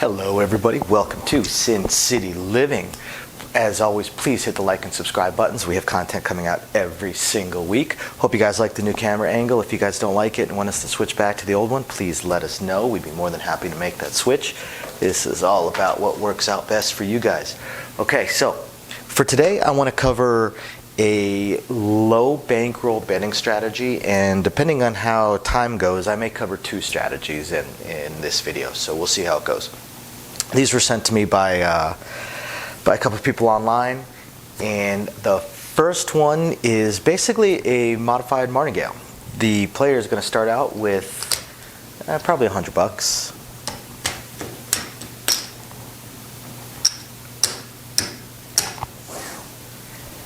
Hello everybody, welcome to Sin City Living. As always, please hit the like and subscribe buttons. We have content coming out every single week. Hope you guys like the new camera angle. If you guys don't like it and want us to switch back to the old one, please let us know. We'd be more than happy to make that switch. This is all about what works out best for you guys. Okay, so for today I want to cover a low bankroll betting strategy, and depending on how time goes, I may cover two strategies in this video, so we'll see how it goes. These were sent to me by a couple of people online, and the first one is basically a modified Martingale. The player is going to start out with probably $100.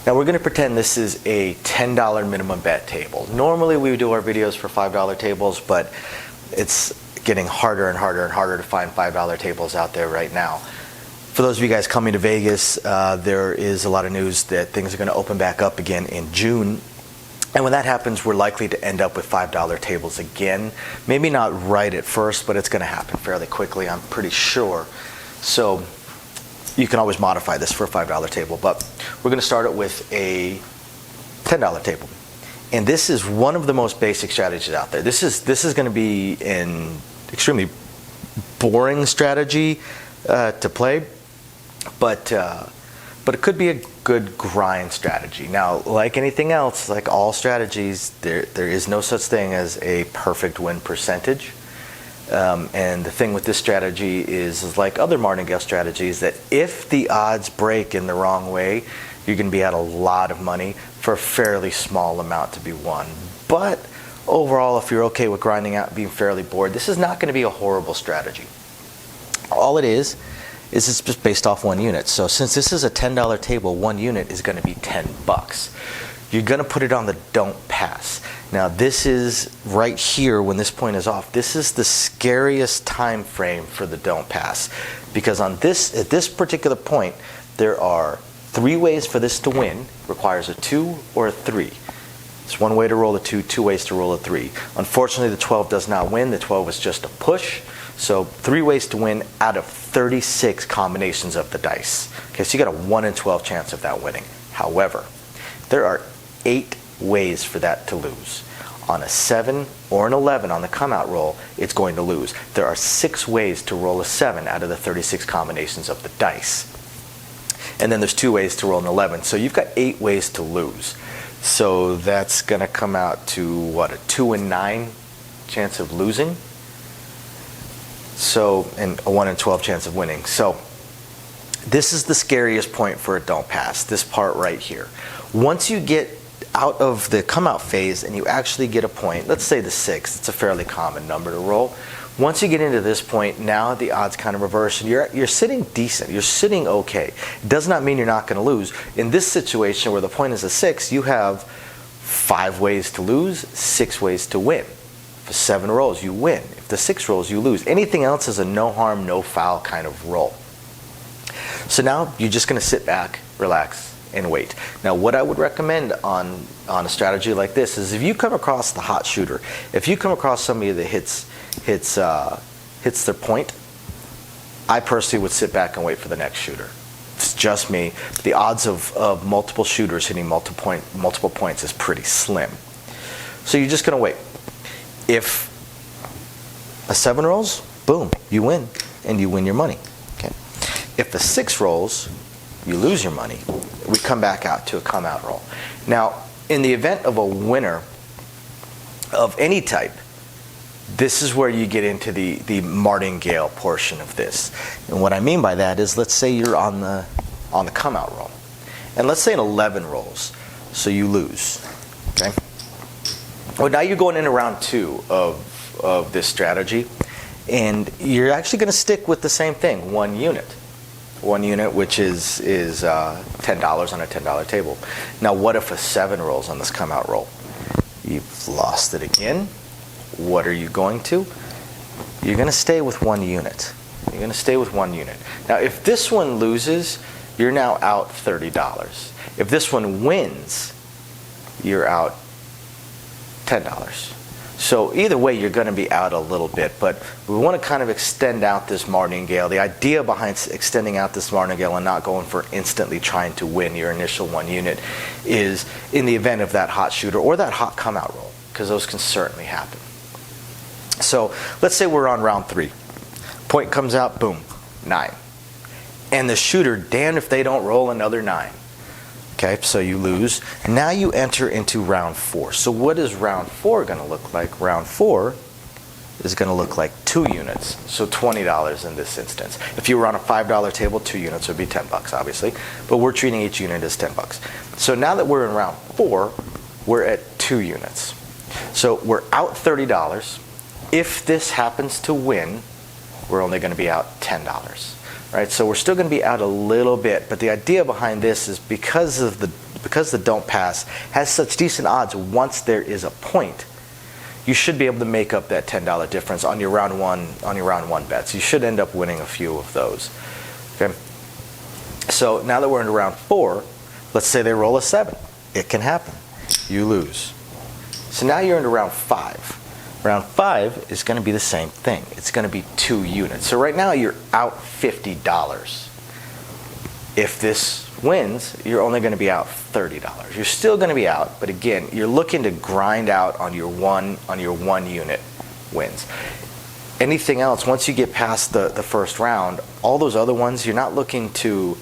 Now we're going to pretend this is a $10 minimum bet table. Normally we would do our videos for $5 tables, but it's getting harder and harder and harder to find $5 tables out there right now. For those of you guys coming to Vegas, there is a lot of news that things are going to open back up again in June. And when that happens, we're likely to end up with $5 tables again. Maybe not right at first, but it's going to happen fairly quickly, I'm pretty sure. So you can always modify this for a $5 table, but we're going to start it with a $10 table. And this is one of the most basic strategies out there. This is going to be an extremely boring strategy to play, but it could be a good grind strategy. Now, like anything else, like all strategies, there is no such thing as a perfect win percentage. And the thing with this strategy is like other Martingale strategies, that if the odds break in the wrong way, you're going to be out a lot of money for a fairly small amount to be won. But overall, if you're okay with grinding out and being fairly bored, this is not going to be a horrible strategy. All it is it's just based off one unit. So since this is a $10 table, one unit is going to be $10. You're going to put it on the don't pass. Now this is right here when this point is off. This is the scariest time frame for the don't pass, because at this particular point there are three ways for this to win. It requires a 2 or a 3. It's one way to roll a 2, two ways to roll a 3. Unfortunately, the 12 does not win. The 12 is just a push. So 3 ways to win out of 36 combinations of the dice. Okay, so you got a 1 in 12 chance of that winning. However, there are 8 ways for that to lose. On a 7 or an 11 on the come out roll, it's going to lose. There are 6 ways to roll a 7 out of the 36 combinations of the dice. And then there's 2 ways to roll an 11. So you've got 8 ways to lose. So that's going to come out to what, a 2 in 9 chance of losing. So, and a 1 in 12 chance of winning. So this is the scariest point for a don't pass, this part right here. Once you get out of the come out phase and you actually get a point, let's say the 6, it's a fairly common number to roll. Once you get into this point, now the odds kind of reverse, and you're sitting decent, you're sitting okay. It does not mean you're not going to lose. In this situation where the point is a 6, you have 5 ways to lose, 6 ways to win. If the 7 rolls, you win. If the 6 rolls, you lose. Anything else is a no harm, no foul kind of roll. So now you're just going to sit back, relax, and wait. Now what I would recommend on a strategy like this is if you come across the hot shooter, if you come across somebody that hits their point, I personally would sit back and wait for the next shooter. It's just me. The odds of multiple shooters hitting multiple points is pretty slim. So you're just going to wait. If a 7 rolls, boom, you win, and you win your money. Okay. If the 6 rolls, you lose your money. We come back out to a come out roll. Now, in the event of a winner of any type, this is where you get into the Martingale portion of this. And what I mean by that is, let's say you're on the come out roll, and let's say an 11 rolls, so you lose. Okay. Well, now you're going into round 2 of this strategy, and you're actually going to stick with the same thing, 1 unit. 1 unit, which is $10 on a $10 table. Now what if a 7 rolls on this come out roll? You've lost it again. What are you going to? You're going to stay with 1 unit. You're going to stay with 1 unit. Now if this one loses, you're now out $30. If this one wins, you're out $10. So either way, you're going to be out a little bit, but we want to kind of extend out this martingale. The idea behind extending out this martingale and not going for instantly trying to win your initial 1 unit is in the event of that hot shooter or that hot come out roll, because those can certainly happen. So let's say we're on round 3. Point comes out, boom, 9. And the shooter, damn if they don't roll another 9. Okay, so you lose. And now you enter into round 4. So what is round 4 going to look like? Round 4 is going to look like 2 units. So $20 in this instance. If you were on a $5 table, 2 units would be $10, obviously. But we're treating each unit as $10. So now that we're in round 4, we're at 2 units. So we're out $30. If this happens to win, we're only going to be out $10. Right? So we're still going to be out a little bit, but the idea behind this is because the don't pass has such decent odds once there is a point, you should be able to make up that $10 difference on your round one bets. You should end up winning a few of those. Okay? So now that we're into round 4, let's say they roll a 7. It can happen. You lose. So now you're into round 5. Round 5 is going to be the same thing. It's going to be 2 units. So right now you're out $50. If this wins, you're only going to be out $30. You're still going to be out, but again, you're looking to grind out on your one unit wins. Anything else, once you get past the first round, all those other ones, you're not looking to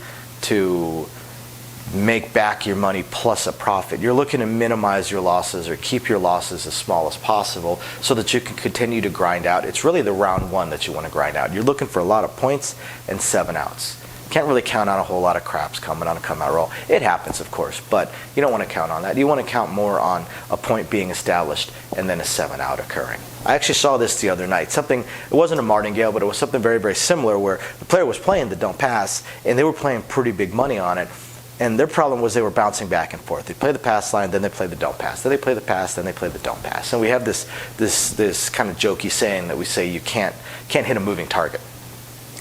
make back your money plus a profit. You're looking to minimize your losses or keep your losses as small as possible so that you can continue to grind out. It's really the round 1 that you want to grind out. You're looking for a lot of points and 7 outs. Can't really count on a whole lot of craps coming on a come out roll. It happens, of course, but you don't want to count on that. You want to count more on a point being established and then a 7 out occurring. I actually saw this the other night. It wasn't a martingale, but it was something very, very similar where the player was playing the don't pass and they were playing pretty big money on it. And their problem was they were bouncing back and forth. They play the pass line, then they play the don't pass. Then they play the pass, then they play the don't pass. And we have this kind of jokey saying that we say you can't hit a moving target.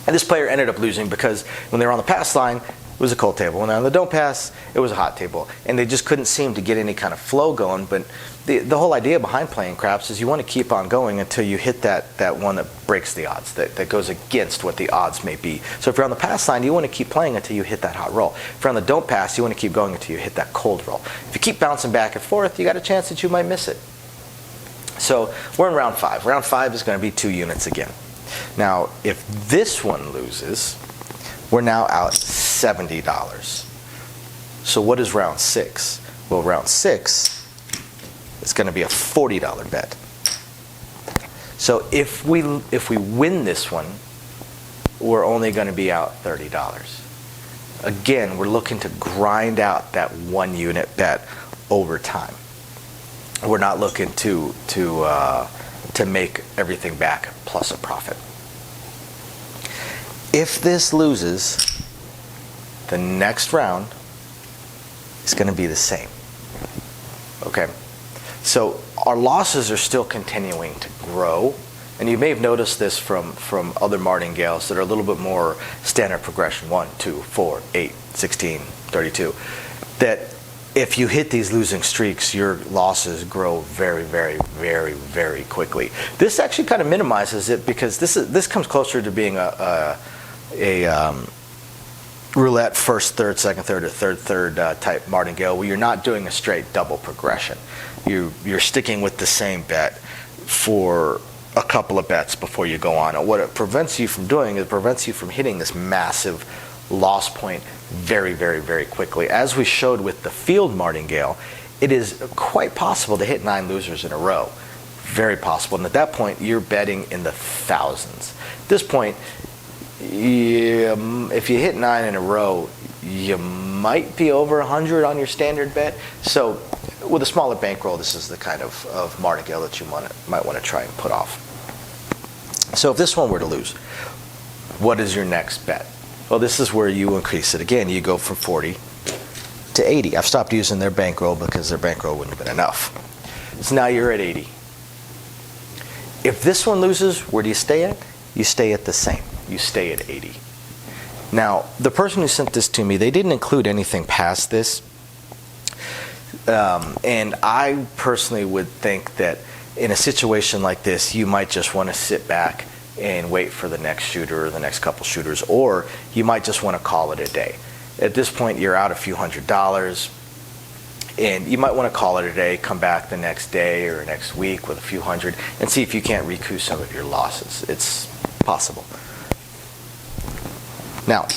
And this player ended up losing because when they were on the pass line, it was a cold table. When they were on the don't pass, it was a hot table. And they just couldn't seem to get any kind of flow going. But the whole idea behind playing craps is you want to keep on going until you hit that one that breaks the odds, that goes against what the odds may be. So if you're on the pass line, you want to keep playing until you hit that hot roll. If you're on the don't pass, you want to keep going until you hit that cold roll. If you keep bouncing back and forth, you got a chance that you might miss it. So we're in round 5. Round 5 is going to be 2 units again. Now, if this one loses, we're now out $70. So what is round 6? Well, round 6 is going to be a $40 bet. So if we win this one, we're only going to be out $30. Again, we're looking to grind out that 1 unit bet over time. We're not looking to make everything back plus a profit. If this loses, the next round is going to be the same. Okay? So our losses are still continuing to grow. And you may have noticed this from other martingales that are a little bit more standard progression, 1, 2, 4, 8, 16, 32. That if you hit these losing streaks, your losses grow very, very, very, very quickly. This actually kind of minimizes it because this comes closer to being a roulette first third, second third, or third type martingale where you're not doing a straight double progression. You're sticking with the same bet for a couple of bets before you go on. And what it prevents you from doing is it prevents you from hitting this massive loss point very, very, very quickly. As we showed with the field martingale, it is quite possible to hit 9 losers in a row. Very possible. And at that point, you're betting in the thousands. At this point, if you hit 9 in a row, you might be over 100 on your standard bet. So with a smaller bankroll, this is the kind of martingale that you might want to try and put off. So if this one were to lose, what is your next bet? Well, this is where you increase it again. You go from 40 to 80. I've stopped using their bankroll because their bankroll wouldn't have been enough. So now you're at 80. If this one loses, where do you stay at? You stay at the same. You stay at 80. Now, the person who sent this to me, they didn't include anything past this. And I personally would think that in a situation like this, you might just want to sit back and wait for the next shooter or the next couple shooters, or you might just want to call it a day. At this point, you're out a few $100s, and you might want to call it a day, come back the next day or next week with a few hundred, and see if you can't recoup some of your losses. It's possible. Now,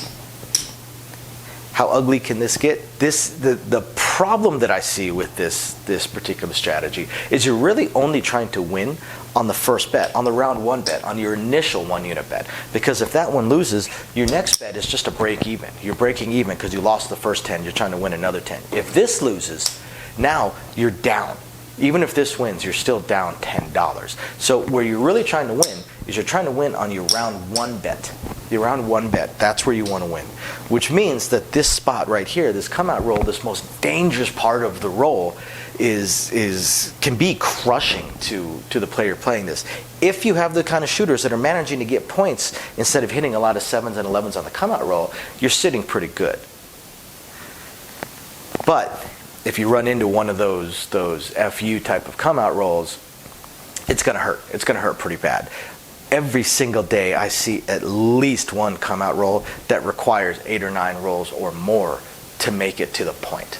how ugly can this get? The problem that I see with this particular strategy is you're really only trying to win on the first bet, on the round one bet, on your initial 1 unit bet. Because if that one loses, your next bet is just a break even. You're breaking even because you lost the first 10, you're trying to win another 10. If this loses, now you're down. Even if this wins, you're still down $10. So where you're really trying to win is you're trying to win on your round one bet. Your round one bet, that's where you want to win. Which means that this spot right here, this come out roll, this most dangerous part of the roll, can be crushing to the player playing this. If you have the kind of shooters that are managing to get points instead of hitting a lot of 7s and 11s on the come out roll, you're sitting pretty good. But if you run into one of those FU type of come out rolls, it's going to hurt. It's going to hurt pretty bad. Every single day I see at least one come out roll that requires 8 or 9 rolls or more to make it to the point.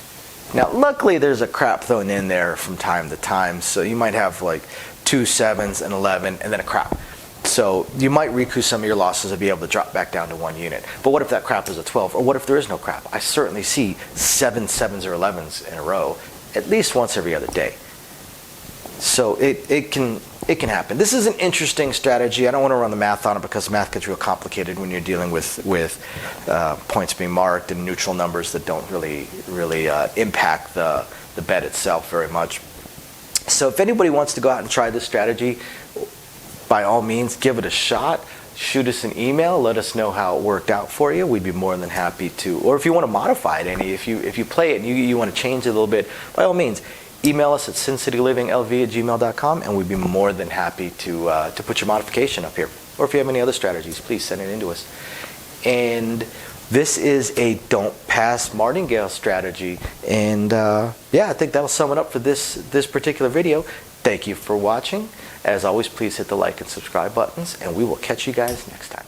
Now, luckily, there's a crap thrown in there from time to time, so you might have like 2 7s, an 11, and then a crap. So you might recoup some of your losses and be able to drop back down to 1 unit. But what if that crap is a 12? Or what if there is no crap? I certainly see 7 7s or 11s in a row at least once every other day. So it can happen. This is an interesting strategy. I don't want to run the math on it because math gets real complicated when you're dealing with points being marked and neutral numbers that don't really impact the bet itself very much. So if anybody wants to go out and try this strategy, by all means, give it a shot. Shoot us an email. Let us know how it worked out for you. We'd be more than happy to. Or if you want to modify it any, if you play it and you want to change it a little bit, by all means, email us at sincitylivinglv@gmail.com, and we'd be more than happy to put your modification up here. Or if you have any other strategies, please send it in to us. And this is a don't pass Martingale strategy. And yeah, I think that'll sum it up for this particular video. Thank you for watching. As always, please hit the like and subscribe buttons, and we will catch you guys next time.